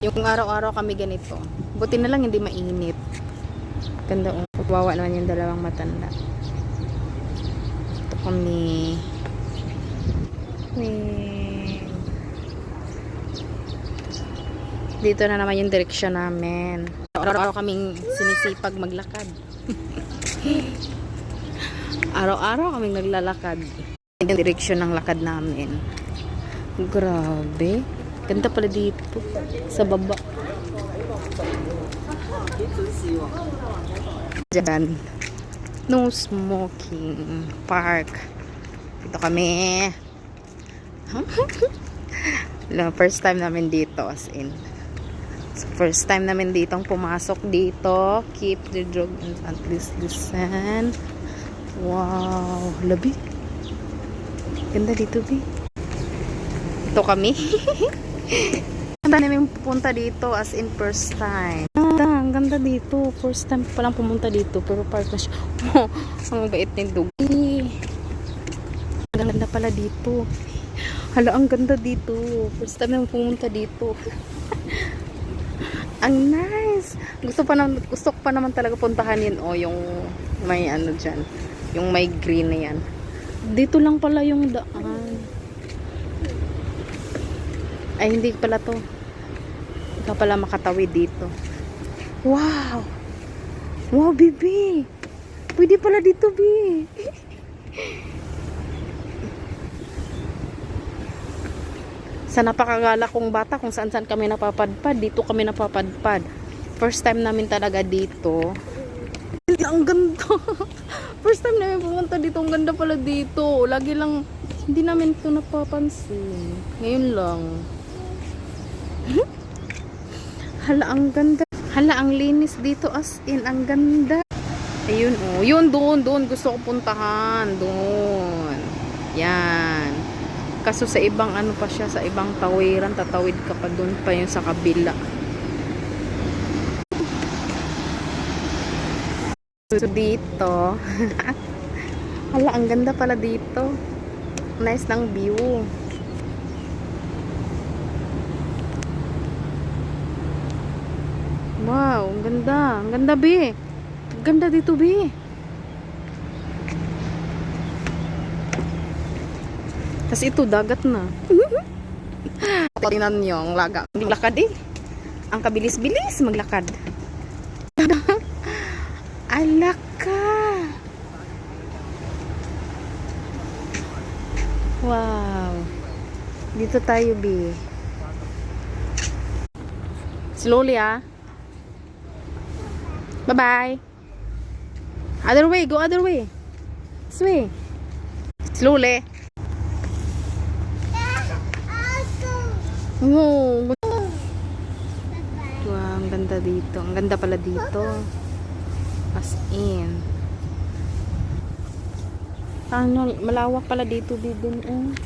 Yung araw-araw kami ganito. Buti na lang hindi mainit. Ganda. Kawawa naman yung dalawang matanda. Ito kami. Dito na naman yung direksyon namin. Araw-araw kaming sinisipag maglakad. Araw-araw kaming naglalakad. Yung direksyon ng lakad namin. Grabe. Ganda pala dito. Sa baba. Diyan. No smoking park. Dito kami. First time namin dito, as in. So, first time namin ditong pumasok dito. Keep the drug and at least listen. Wow, labi. Ganda dito, Bi. Ito kami. Ganda namin pupunta dito, as in first time. Ang ganda dito. First time palang pumunta dito, pero park na siya. Ang bait ng dugi. Ang ganda pala dito. Hala, ang ganda dito. First time namin pumunta dito. Ang nice. Gusto ko pa naman talaga puntahan yun. O, yung may ano dyan. Yung may green na yan. Dito lang pala yung daan. Ay, hindi pala to. Ikaw pala makatawid dito. Wow! Wow, baby! Pwede pala dito, baby. Sa napakagala kong bata, kung saan-saan kami napapadpad, dito kami napapadpad. First time namin talaga dito. Ang ganda. First time namin pumunta dito, ang ganda pala dito. Lagi lang, hindi namin ito napapansin. Ngayon lang. Hala, ang ganda. Hala, ang linis dito, as in, ang ganda. Ayun, oh. Yun, doon gusto ko puntahan. Doon. Yan. Kaso sa ibang ano pa siya, sa ibang tawiran, tatawid ka pa doon pa yung sa kabila. So dito, hala, ang ganda pala dito. Nice ng view. Wow, ang ganda. Ang ganda, Bi. Ang ganda dito, Bi. Kasi ito, dagat na. Tingnan nyo, ang lakad eh. Ang kabilis-bilis maglakad. Alaka! Wow. Dito tayo, Bi. Slowly, ah. Bye-bye. Other way, go other way. This way. Slowly. Wow. Wow, ang ganda dito. Ang ganda pala dito. As in. Malawak pala dito, bibin.